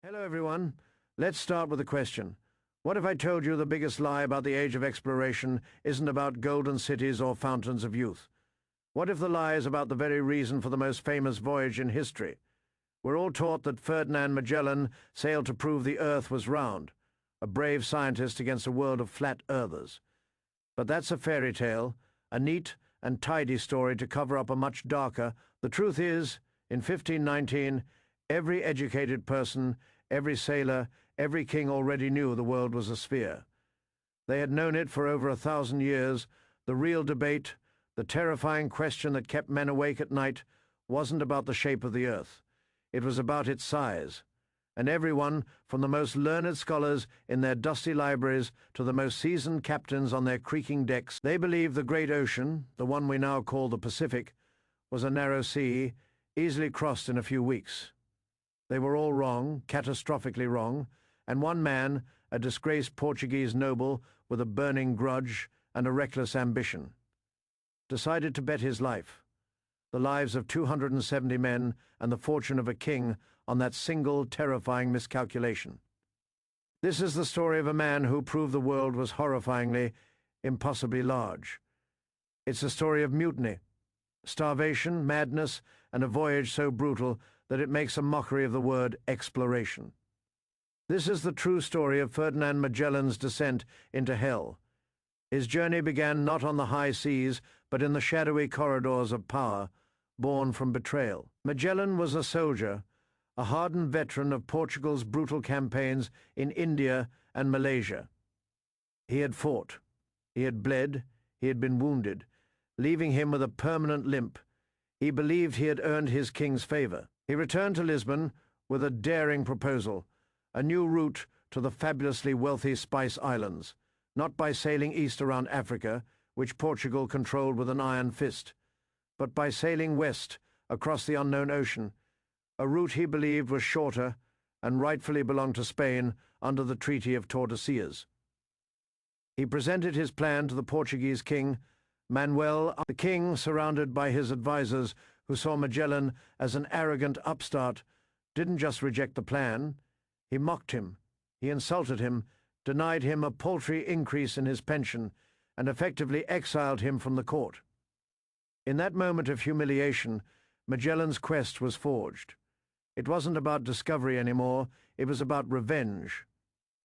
Hello everyone. Let's start with a question. What if I told you the biggest lie about the age of exploration isn't about golden cities or fountains of youth? What if the lie is about the very reason for the most famous voyage in history? We're all taught that Ferdinand Magellan sailed to prove the Earth was round, a brave scientist against a world of flat earthers. But that's a fairy tale, a neat and tidy story to cover up a much darker. The truth is, in 1519, every educated person, every sailor, every king already knew the world was a sphere. They had known it for over 1,000 years. The real debate, the terrifying question that kept men awake at night, wasn't about the shape of the earth. It was about its size. And everyone, from the most learned scholars in their dusty libraries to the most seasoned captains on their creaking decks, they believed the great ocean, the one we now call the Pacific, was a narrow sea, easily crossed in a few weeks. They were all wrong, catastrophically wrong, and one man, a disgraced Portuguese noble with a burning grudge and a reckless ambition, decided to bet his life, the lives of 270 men and the fortune of a king, on that single terrifying miscalculation. This is the story of a man who proved the world was horrifyingly, impossibly large. It's a story of mutiny, starvation, madness, and a voyage so brutal that it makes a mockery of the word exploration. This is the true story of Ferdinand Magellan's descent into hell. His journey began not on the high seas, but in the shadowy corridors of power, born from betrayal. Magellan was a soldier, a hardened veteran of Portugal's brutal campaigns in India and Malaysia. He had fought, he had bled, he had been wounded, leaving him with a permanent limp. He believed he had earned his king's favor. He returned to Lisbon with a daring proposal, a new route to the fabulously wealthy Spice Islands, not by sailing east around Africa, which Portugal controlled with an iron fist, but by sailing west across the unknown ocean, a route he believed was shorter and rightfully belonged to Spain under the Treaty of Tordesillas. He presented his plan to the Portuguese king, Manuel. The king, surrounded by his advisers who saw Magellan as an arrogant upstart, didn't just reject the plan. He mocked him, he insulted him, denied him a paltry increase in his pension, and effectively exiled him from the court. In that moment of humiliation, Magellan's quest was forged. It wasn't about discovery anymore, it was about revenge.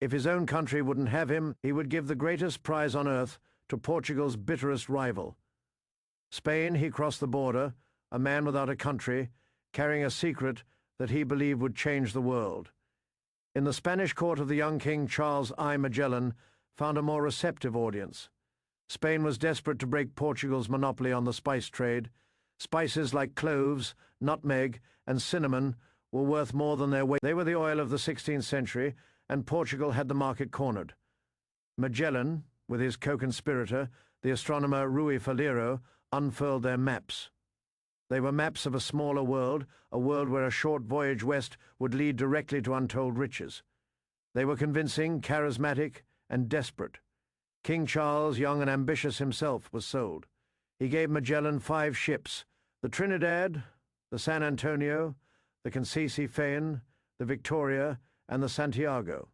If his own country wouldn't have him, he would give the greatest prize on earth to Portugal's bitterest rival. Spain, he crossed the border, a man without a country, carrying a secret that he believed would change the world. In the Spanish court of the young King Charles I. Magellan found a more receptive audience. Spain was desperate to break Portugal's monopoly on the spice trade. Spices like cloves, nutmeg, and cinnamon were worth more than their weight. They were the oil of the 16th century, and Portugal had the market cornered. Magellan, with his co-conspirator, the astronomer Rui Falero, unfurled their maps. They were maps of a smaller world, a world where a short voyage west would lead directly to untold riches. They were convincing, charismatic, and desperate. King Charles, young and ambitious himself, was sold. He gave Magellan 5 ships: the Trinidad, the San Antonio, the Conceição, the Victoria, and the Santiago.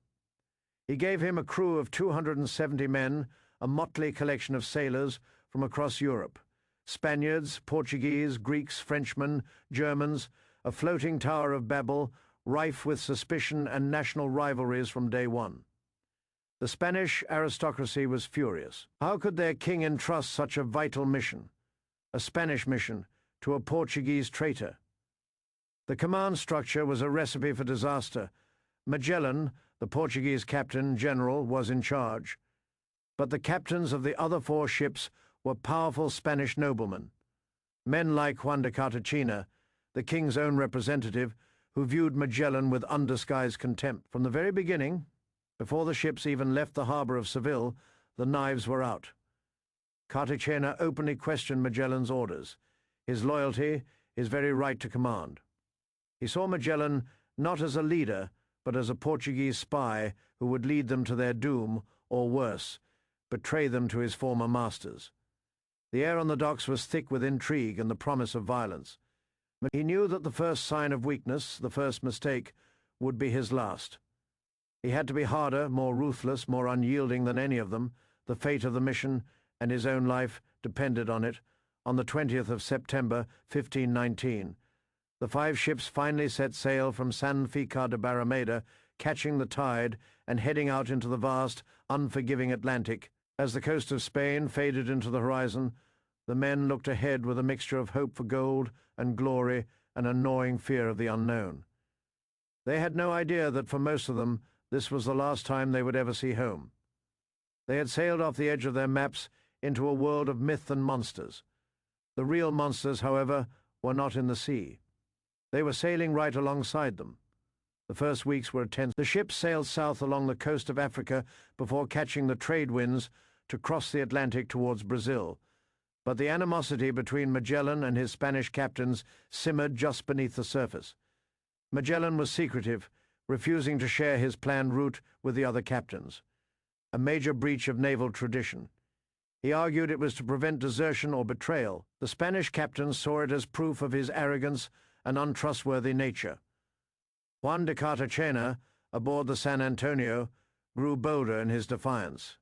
He gave him a crew of 270 men, a motley collection of sailors from across Europe. Spaniards, Portuguese, Greeks, Frenchmen, Germans, a floating Tower of Babel, rife with suspicion and national rivalries from day one. The Spanish aristocracy was furious. How could their king entrust such a vital mission, a Spanish mission, to a Portuguese traitor? The command structure was a recipe for disaster. Magellan, the Portuguese captain general, was in charge, but the captains of the other 4 ships were powerful Spanish noblemen, men like Juan de Cartagena, the king's own representative, who viewed Magellan with undisguised contempt. From the very beginning, before the ships even left the harbour of Seville, the knives were out. Cartagena openly questioned Magellan's orders, his loyalty, his very right to command. He saw Magellan not as a leader, but as a Portuguese spy who would lead them to their doom, or worse, betray them to his former masters. The air on the docks was thick with intrigue and the promise of violence. He knew that the first sign of weakness, the first mistake, would be his last. He had to be harder, more ruthless, more unyielding than any of them. The fate of the mission and his own life depended on it. On the 20th of September, 1519, the 5 ships finally set sail from San Ficar de Barrameda, catching the tide and heading out into the vast, unforgiving Atlantic. As the coast of Spain faded into the horizon, the men looked ahead with a mixture of hope for gold and glory and a gnawing fear of the unknown. They had no idea that for most of them this was the last time they would ever see home. They had sailed off the edge of their maps into a world of myth and monsters. The real monsters, however, were not in the sea. They were sailing right alongside them. The first weeks were tense. The ships sailed south along the coast of Africa before catching the trade winds to cross the Atlantic towards Brazil. But the animosity between Magellan and his Spanish captains simmered just beneath the surface. Magellan was secretive, refusing to share his planned route with the other captains, a major breach of naval tradition. He argued it was to prevent desertion or betrayal. The Spanish captains saw it as proof of his arrogance and untrustworthy nature. Juan de Cartagena, aboard the San Antonio, grew bolder in his defiance.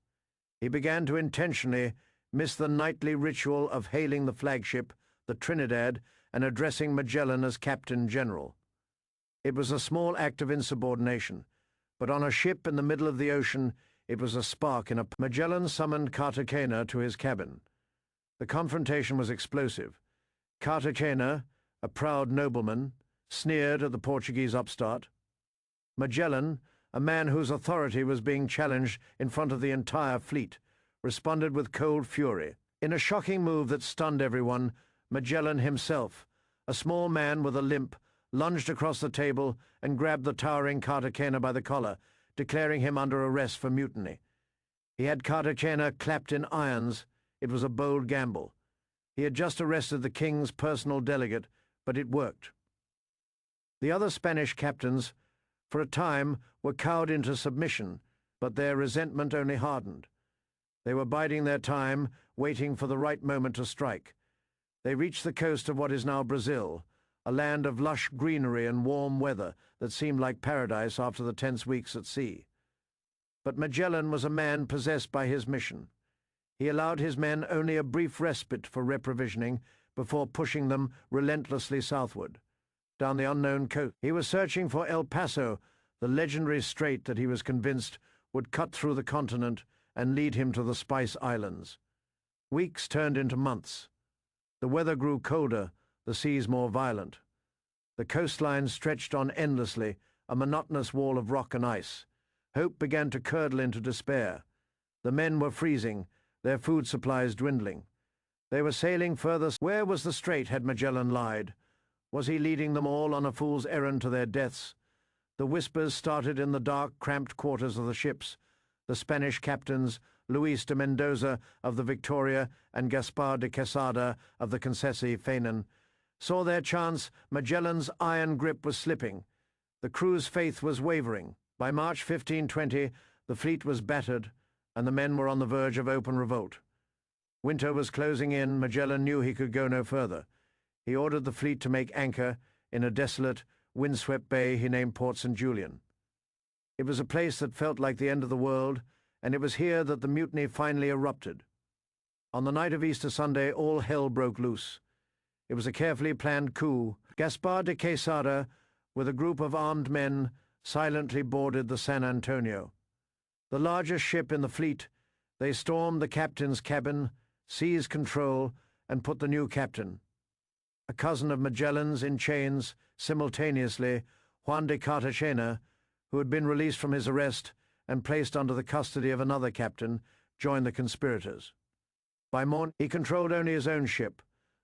He began to intentionally miss the nightly ritual of hailing the flagship, the Trinidad, and addressing Magellan as Captain General. It was a small act of insubordination, but on a ship in the middle of the ocean, it was a spark in a... Magellan summoned Cartagena to his cabin. The confrontation was explosive. Cartagena, a proud nobleman, sneered at the Portuguese upstart. Magellan, a man whose authority was being challenged in front of the entire fleet, responded with cold fury. In a shocking move that stunned everyone, Magellan himself, a small man with a limp, lunged across the table and grabbed the towering Cartagena by the collar, declaring him under arrest for mutiny. He had Cartagena clapped in irons. It was a bold gamble. He had just arrested the king's personal delegate, but it worked. The other Spanish captains, for a time, were cowed into submission, but their resentment only hardened. They were biding their time, waiting for the right moment to strike. They reached the coast of what is now Brazil, a land of lush greenery and warm weather that seemed like paradise after the tense weeks at sea. But Magellan was a man possessed by his mission. He allowed his men only a brief respite for reprovisioning before pushing them relentlessly southward, down the unknown coast. He was searching for El Paso, the legendary strait that he was convinced would cut through the continent and lead him to the Spice Islands. Weeks turned into months. The weather grew colder, the seas more violent. The coastline stretched on endlessly, a monotonous wall of rock and ice. Hope began to curdle into despair. The men were freezing, their food supplies dwindling. They were sailing further. Where was the strait, had Magellan lied? Was he leading them all on a fool's errand to their deaths? The whispers started in the dark, cramped quarters of the ships. The Spanish captains, Luis de Mendoza of the Victoria and Gaspar de Quesada of the Concessi Fanon, saw their chance. Magellan's iron grip was slipping. The crew's faith was wavering. By March 1520, the fleet was battered, and the men were on the verge of open revolt. Winter was closing in. Magellan knew he could go no further. He ordered the fleet to make anchor in a desolate, windswept bay he named Port St. Julian. It was a place that felt like the end of the world, and it was here that the mutiny finally erupted. On the night of Easter Sunday, all hell broke loose. It was a carefully planned coup. Gaspar de Quesada, with a group of armed men, silently boarded the San Antonio. The largest ship in the fleet, they stormed the captain's cabin, seized control, and put the new captain, a cousin of Magellan's, in chains. Simultaneously, Juan de Cartagena, who had been released from his arrest and placed under the custody of another captain, joined the conspirators. By morning, he controlled only his own ship,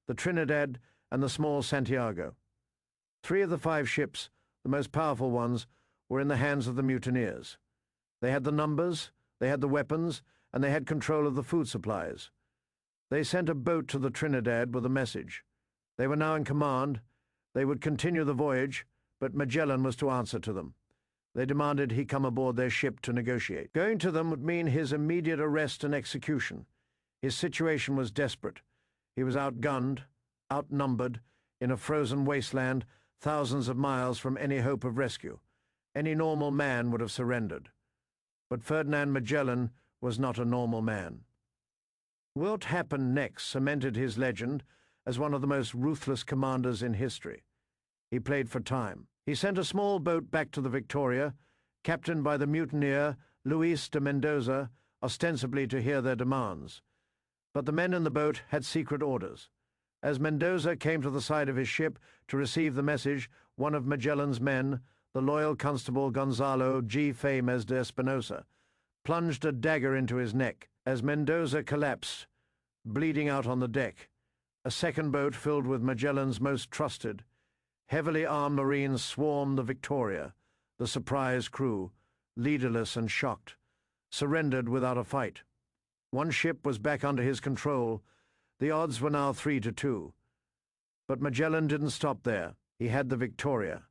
the Trinidad and the small Santiago. 3 of the 5 ships, the most powerful ones, were in the hands of the mutineers. They had the numbers, they had the weapons, and they had control of the food supplies. They sent a boat to the Trinidad with a message. They were now in command. They would continue the voyage, but Magellan was to answer to them. They demanded he come aboard their ship to negotiate. Going to them would mean his immediate arrest and execution. His situation was desperate. He was outgunned, outnumbered, in a frozen wasteland, thousands of miles from any hope of rescue. Any normal man would have surrendered. But Ferdinand Magellan was not a normal man. What happened next cemented his legend as one of the most ruthless commanders in history. He played for time. He sent a small boat back to the Victoria, captained by the mutineer Luis de Mendoza, ostensibly to hear their demands. But the men in the boat had secret orders. As Mendoza came to the side of his ship to receive the message, one of Magellan's men, the loyal constable Gonzalo G. Fames de Espinosa, plunged a dagger into his neck. As Mendoza collapsed, bleeding out on the deck, a second boat filled with Magellan's most trusted, heavily armed Marines swarmed the Victoria. The surprised crew, leaderless and shocked, surrendered without a fight. One ship was back under his control. The odds were now 3-2. But Magellan didn't stop there. He had the Victoria,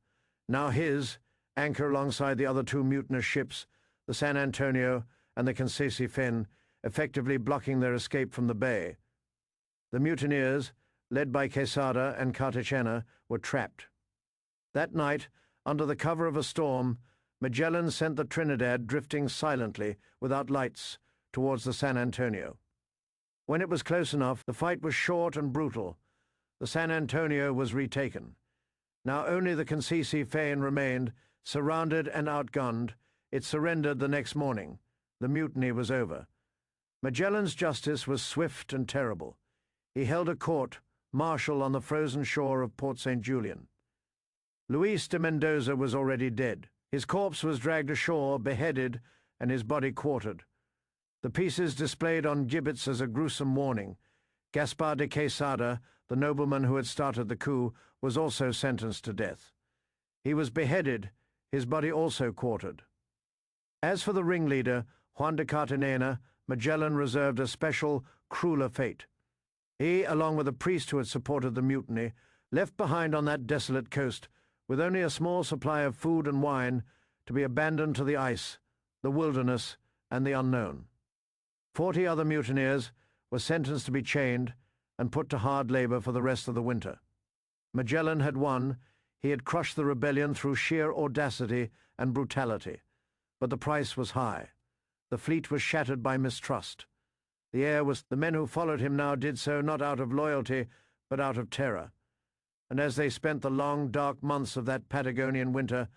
now his, anchor alongside the other two mutinous ships, the San Antonio and the Concesi, effectively blocking their escape from the bay. The mutineers, led by Quesada and Cartagena, were trapped. That night, under the cover of a storm, Magellan sent the Trinidad drifting silently, without lights, towards the San Antonio. When it was close enough, the fight was short and brutal. The San Antonio was retaken. Now only the Concesi remained, surrounded and outgunned. It surrendered the next morning. The mutiny was over. Magellan's justice was swift and terrible. He held a court martial on the frozen shore of Port St. Julian. Luis de Mendoza was already dead. His corpse was dragged ashore, beheaded, and his body quartered. The pieces displayed on gibbets as a gruesome warning. Gaspar de Quesada, the nobleman who had started the coup, was also sentenced to death. He was beheaded, his body also quartered. As for the ringleader, Juan de Cartagena, Magellan reserved a special, crueler fate. He, along with a priest who had supported the mutiny, left behind on that desolate coast, with only a small supply of food and wine, to be abandoned to the ice, the wilderness, and the unknown. 40 other mutineers were sentenced to be chained and put to hard labor for the rest of the winter. Magellan had won. He had crushed the rebellion through sheer audacity and brutality. But the price was high. The fleet was shattered by mistrust. The men who followed him now did so not out of loyalty, but out of terror. And as they spent the long, dark months of that Patagonian winter,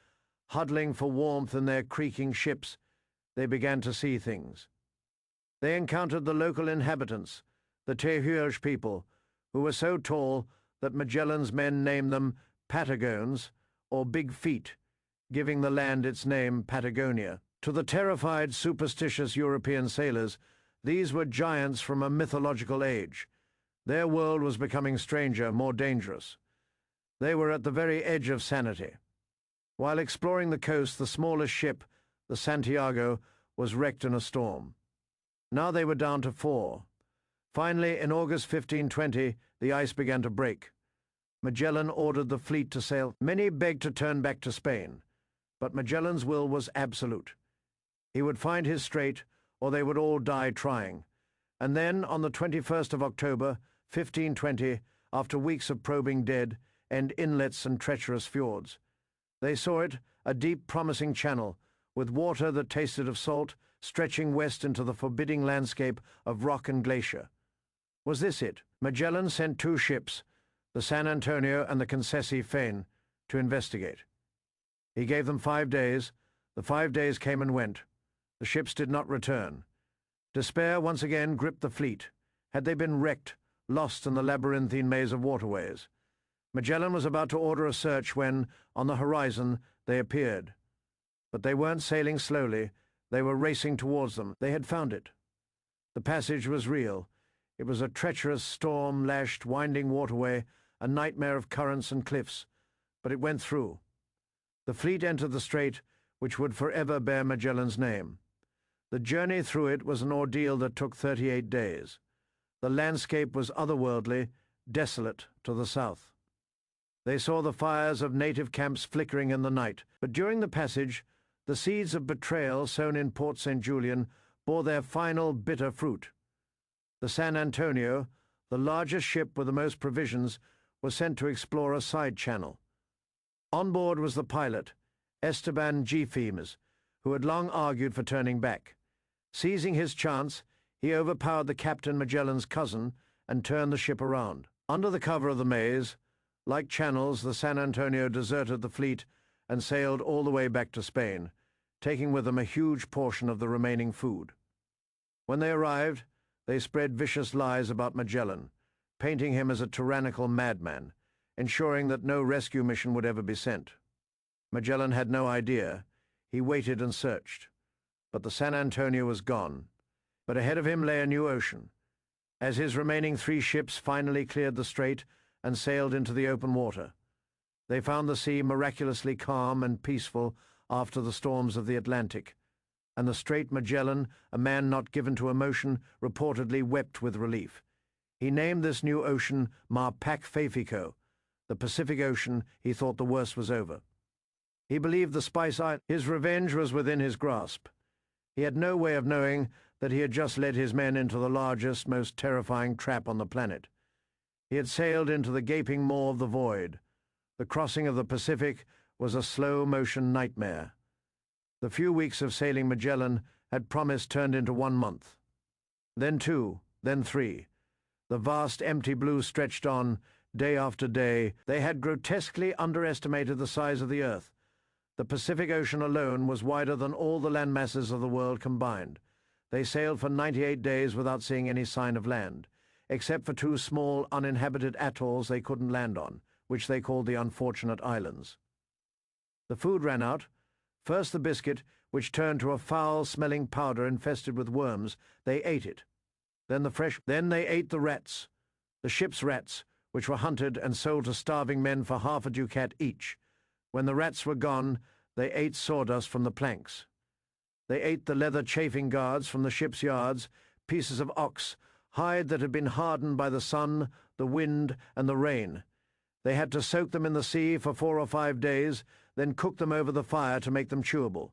huddling for warmth in their creaking ships, they began to see things. They encountered the local inhabitants, the Tehuelche people, who were so tall that Magellan's men named them Patagons, or Big Feet, giving the land its name Patagonia. To the terrified, superstitious European sailors, these were giants from a mythological age. Their world was becoming stranger, more dangerous. They were at the very edge of sanity. While exploring the coast, the smallest ship, the Santiago, was wrecked in a storm. Now they were down to 4. Finally, in August 1520, the ice began to break. Magellan ordered the fleet to sail. Many begged to turn back to Spain, but Magellan's will was absolute. He would find his strait, or they would all die trying. And then, on the 21st of October, 1520, after weeks of probing dead and inlets and treacherous fjords, they saw it, a deep, promising channel, with water that tasted of salt, stretching west into the forbidding landscape of rock and glacier. Was this it? Magellan sent 2 ships, the San Antonio and the Concesi, to investigate. He gave them 5 days. The 5 days came and went. The ships did not return. Despair once again gripped the fleet. Had they been wrecked, lost in the labyrinthine maze of waterways? Magellan was about to order a search when, on the horizon, they appeared. But they weren't sailing slowly. They were racing towards them. They had found it. The passage was real. It was a treacherous, storm-lashed, winding waterway, a nightmare of currents and cliffs, but it went through. The fleet entered the strait, which would forever bear Magellan's name. The journey through it was an ordeal that took 38 days. The landscape was otherworldly, desolate to the south. They saw the fires of native camps flickering in the night, but during the passage, the seeds of betrayal sown in Port St. Julian bore their final bitter fruit. The San Antonio, the largest ship with the most provisions, was sent to explore a side channel. On board was the pilot, Esteban Gefemes, who had long argued for turning back. Seizing his chance, he overpowered the captain Magellan's cousin and turned the ship around. Under the cover of the maze, like channels, the San Antonio deserted the fleet and sailed all the way back to Spain, taking with them a huge portion of the remaining food. When they arrived, they spread vicious lies about Magellan, painting him as a tyrannical madman, ensuring that no rescue mission would ever be sent. Magellan had no idea. He waited and searched. But the San Antonio was gone. But ahead of him lay a new ocean. As his remaining 3 ships finally cleared the strait and sailed into the open water, they found the sea miraculously calm and peaceful after the storms of the Atlantic, and the straight Magellan, a man not given to emotion, reportedly wept with relief. He named this new ocean Mar Pacifico, the Pacific Ocean. He thought the worst was over. He believed the Spice Islands. His revenge was within his grasp. He had no way of knowing that he had just led his men into the largest, most terrifying trap on the planet. He had sailed into the gaping maw of the void. The crossing of the Pacific was a slow-motion nightmare. The few weeks of sailing Magellan had promised turned into 1 month. Then 2, then 3. The vast empty blue stretched on, day after day. They had grotesquely underestimated the size of the Earth. The Pacific Ocean alone was wider than all the land masses of the world combined. They sailed for 98 days without seeing any sign of land, except for 2 small uninhabited atolls they couldn't land on, which they called the Unfortunate Islands. The food ran out. First the biscuit, which turned to a foul-smelling powder infested with worms. They ate it. Then they ate the rats, the ship's rats, which were hunted and sold to starving men for half a ducat each. When the rats were gone, they ate sawdust from the planks. They ate the leather chafing guards from the ship's yards, pieces of ox, hide that had been hardened by the sun, the wind, and the rain. They had to soak them in the sea for 4 or 5 days, then cook them over the fire to make them chewable.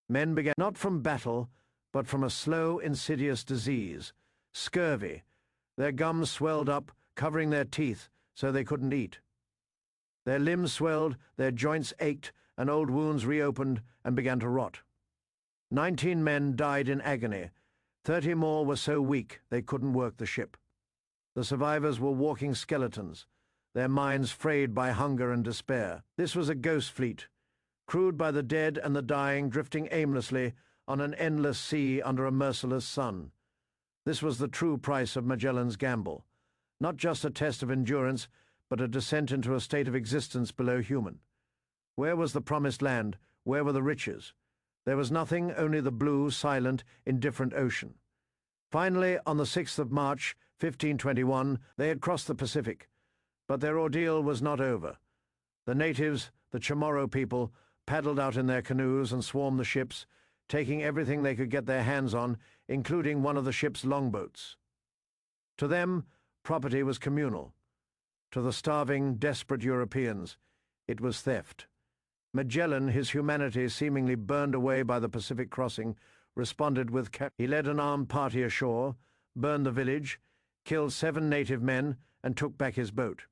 Men began not from battle, but from a slow, insidious disease, scurvy. Their gums swelled up, covering their teeth, so they couldn't eat. Their limbs swelled, their joints ached, and old wounds reopened and began to rot. 19 men died in agony. 30 more were so weak they couldn't work the ship. The survivors were walking skeletons, their minds frayed by hunger and despair. This was a ghost fleet, crewed by the dead and the dying, drifting aimlessly on an endless sea under a merciless sun. This was the true price of Magellan's gamble, not just a test of endurance, but a descent into a state of existence below human. Where was the promised land? Where were the riches? There was nothing, only the blue, silent, indifferent ocean. Finally, on the 6th of March, 1521, they had crossed the Pacific. But their ordeal was not over. The natives, the Chamorro people, paddled out in their canoes and swarmed the ships, taking everything they could get their hands on, including one of the ship's longboats. To them, property was communal. To the starving, desperate Europeans, it was theft. Magellan, his humanity seemingly burned away by the Pacific crossing, responded with he led an armed party ashore, burned the village, killed 7 native men, and took back his boat.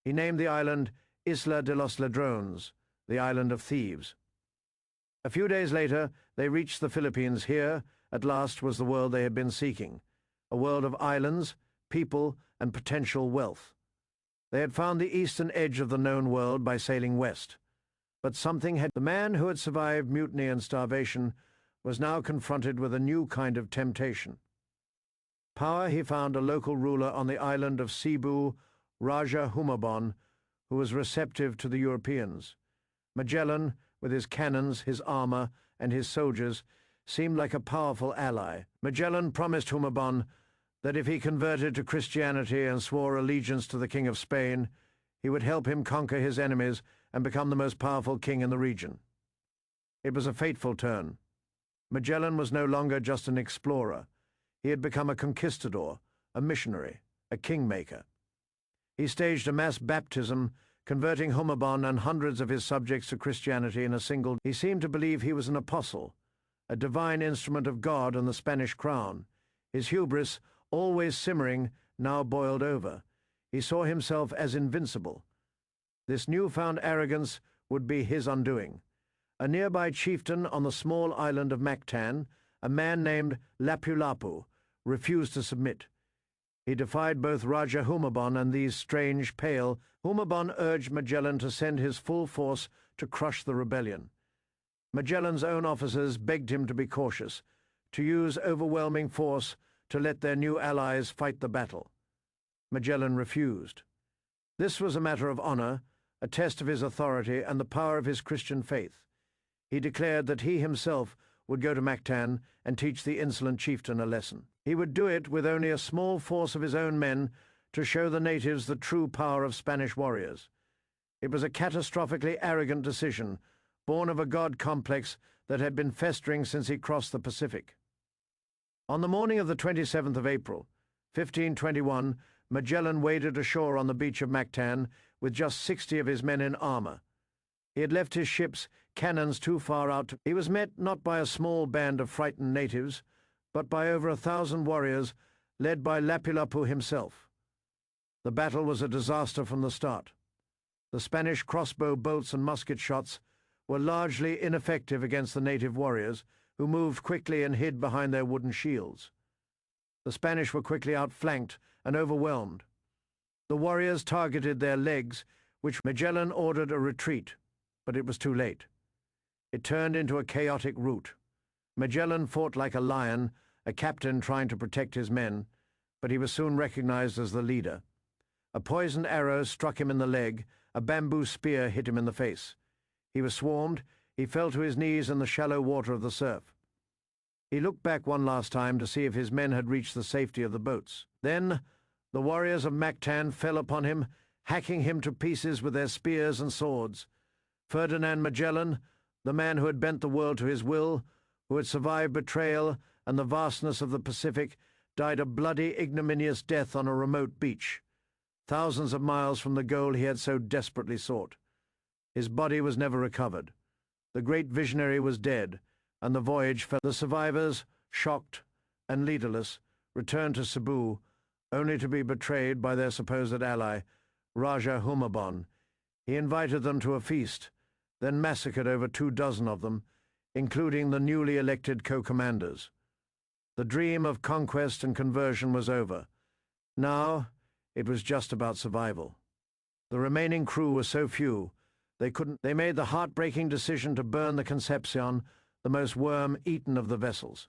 He named the island Isla de los Ladrones, the island of thieves. A few days later, they reached the Philippines. Here, at last, was the world they had been seeking, a world of islands, people, and potential wealth. They had found the eastern edge of the known world by sailing west. But something had... The man who had survived mutiny and starvation was now confronted with a new kind of temptation. Power. He found a local ruler on the island of Cebu, Raja Humabon, who was receptive to the Europeans. Magellan, with his cannons, his armor, and his soldiers, seemed like a powerful ally. Magellan promised Humabon that if he converted to Christianity and swore allegiance to the King of Spain, he would help him conquer his enemies and become the most powerful king in the region. It was a fateful turn. Magellan was no longer just an explorer. He had become a conquistador, a missionary, a kingmaker. He staged a mass baptism, converting Humabon and hundreds of his subjects to Christianity in a single... He seemed to believe he was an apostle, a divine instrument of God and the Spanish crown. His hubris, always simmering, now boiled over. He saw himself as invincible. This newfound arrogance would be his undoing. A nearby chieftain on the small island of Mactan, a man named Lapu-Lapu, refused to submit. He defied both Raja Humabon and these strange, pale. Humabon urged Magellan to send his full force to crush the rebellion. Magellan's own officers begged him to be cautious, to use overwhelming force to let their new allies fight the battle. Magellan refused. This was a matter of honor, a test of his authority and the power of his Christian faith. He declared that he himself would go to Mactan and teach the insolent chieftain a lesson. He would do it with only a small force of his own men to show the natives the true power of Spanish warriors. It was a catastrophically arrogant decision, born of a god complex that had been festering since he crossed the Pacific. On the morning of the 27th of April, 1521, Magellan waded ashore on the beach of Mactan with just 60 of his men in armor. He had left his ship's cannons too far out. He was met not by a small band of frightened natives, but by over 1,000 warriors, led by Lapu-Lapu himself. The battle was a disaster from the start. The Spanish crossbow bolts and musket shots were largely ineffective against the native warriors, who moved quickly and hid behind their wooden shields. The Spanish were quickly outflanked and overwhelmed. The warriors targeted their legs, which Magellan ordered a retreat, but it was too late. It turned into a chaotic rout. Magellan fought like a lion, a captain trying to protect his men, but he was soon recognized as the leader. A poisoned arrow struck him in the leg, a bamboo spear hit him in the face. He was swarmed, he fell to his knees in the shallow water of the surf. He looked back one last time to see if his men had reached the safety of the boats. Then the warriors of Mactan fell upon him, hacking him to pieces with their spears and swords. Ferdinand Magellan, the man who had bent the world to his will, who had survived betrayal and the vastness of the Pacific, died a bloody, ignominious death on a remote beach, thousands of miles from the goal he had so desperately sought. His body was never recovered. The great visionary was dead, and the voyage fell. The survivors, shocked and leaderless, returned to Cebu, only to be betrayed by their supposed ally, Raja Humabon. He invited them to a feast, then massacred over 24 of them, including the newly elected co-commanders. The dream of conquest and conversion was over. Now it was just about survival. The remaining crew were so few, they made the heartbreaking decision to burn the Concepcion, the most worm-eaten of the vessels.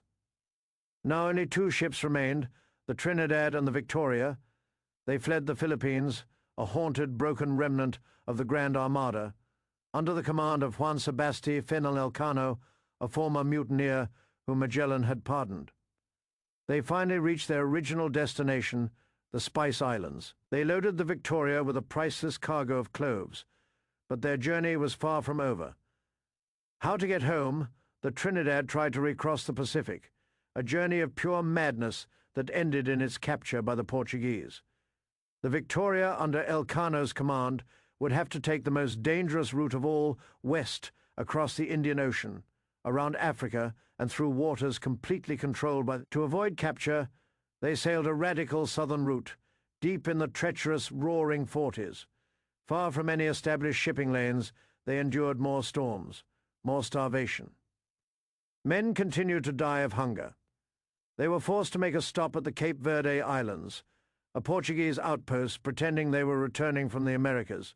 Now only 2 ships remained, the Trinidad and the Victoria. They fled the Philippines, a haunted, broken remnant of the Grand Armada, under the command of Juan Sebasti Elcano, a former mutineer whom Magellan had pardoned. They finally reached their original destination, the Spice Islands. They loaded the Victoria with a priceless cargo of cloves, but their journey was far from over. How to get home, the Trinidad tried to recross the Pacific, a journey of pure madness that ended in its capture by the Portuguese. The Victoria, under Elcano's command, would have to take the most dangerous route of all, west, across the Indian Ocean, around Africa, and through waters completely controlled by... To avoid capture, they sailed a radical southern route, deep in the treacherous, roaring Forties. Far from any established shipping lanes, they endured more storms, more starvation. Men continued to die of hunger. They were forced to make a stop at the Cape Verde Islands, a Portuguese outpost pretending they were returning from the Americas.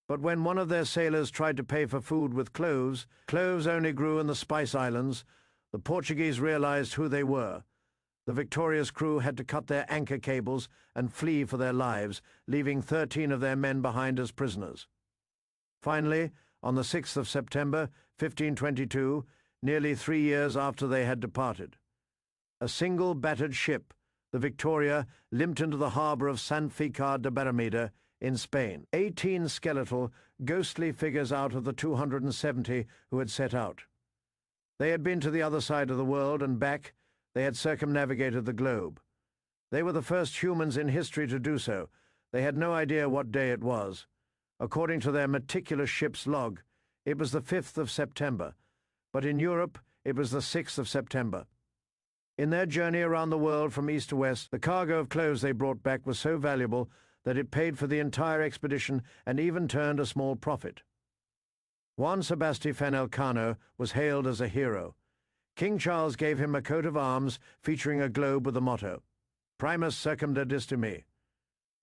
But when one of their sailors tried to pay for food with cloves only grew in the Spice Islands, the Portuguese realized who they were. The Victoria's crew had to cut their anchor cables and flee for their lives, leaving 13 of their men behind as prisoners. Finally, on the 6th of September, 1522, nearly 3 years after they had departed, a single battered ship, the Victoria, limped into the harbour of Sanlúcar de Barrameda in Spain. 18 skeletal, ghostly figures out of the 270 who had set out. They had been to the other side of the world and back. They had circumnavigated the globe. They were the first humans in history to do so. They had no idea what day it was. According to their meticulous ship's log, it was the 5th of September, but in Europe it was the 6th of September. In their journey around the world from east to west, the cargo of clothes they brought back was so valuable that it paid for the entire expedition and even turned a small profit. Juan Sebastián Elcano was hailed as a hero. King Charles gave him a coat of arms featuring a globe with the motto, Primus circumdedistis me.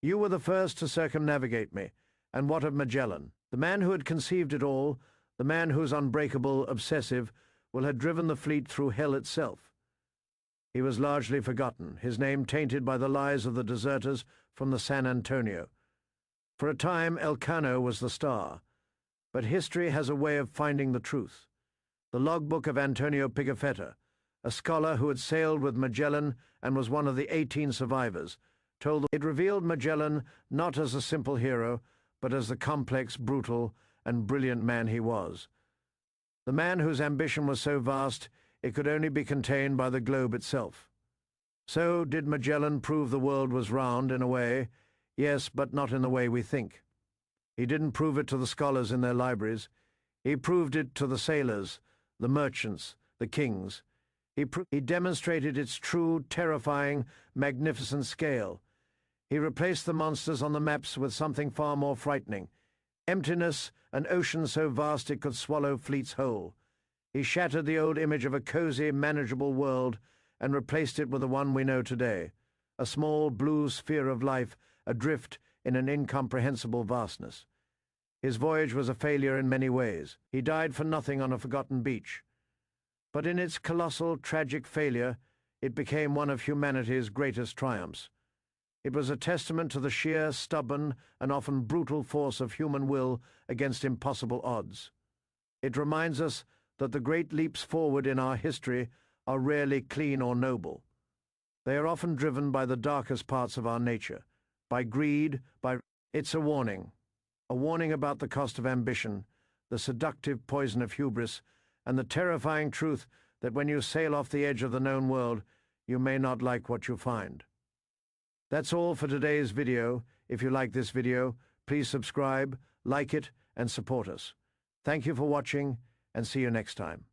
You were the first to circumnavigate me, and what of Magellan? The man who had conceived it all, the man whose unbreakable, obsessive will had driven the fleet through hell itself. He was largely forgotten, his name tainted by the lies of the deserters from the San Antonio. For a time, Elcano was the star, but history has a way of finding the truth. The logbook of Antonio Pigafetta, a scholar who had sailed with Magellan and was one of the 18 survivors, told it revealed Magellan not as a simple hero, but as the complex, brutal, and brilliant man he was. The man whose ambition was so vast it could only be contained by the globe itself. So did Magellan prove the world was round in a way, yes, but not in the way we think. He didn't prove it to the scholars in their libraries. He proved it to the sailors, the merchants, the kings. He demonstrated its true, terrifying, magnificent scale. He replaced the monsters on the maps with something far more frightening. Emptiness, an ocean so vast it could swallow fleets whole. He shattered the old image of a cozy, manageable world and replaced it with the one we know today, a small blue sphere of life adrift in an incomprehensible vastness. His voyage was a failure in many ways. He died for nothing on a forgotten beach. But in its colossal, tragic failure, it became one of humanity's greatest triumphs. It was a testament to the sheer, stubborn, and often brutal force of human will against impossible odds. It reminds us that the great leaps forward in our history are rarely clean or noble. They are often driven by the darkest parts of our nature, by greed, It's a warning about the cost of ambition, the seductive poison of hubris, and the terrifying truth that when you sail off the edge of the known world, you may not like what you find. That's all for today's video. If you like this video, please subscribe, like it, and support us. Thank you for watching, and see you next time.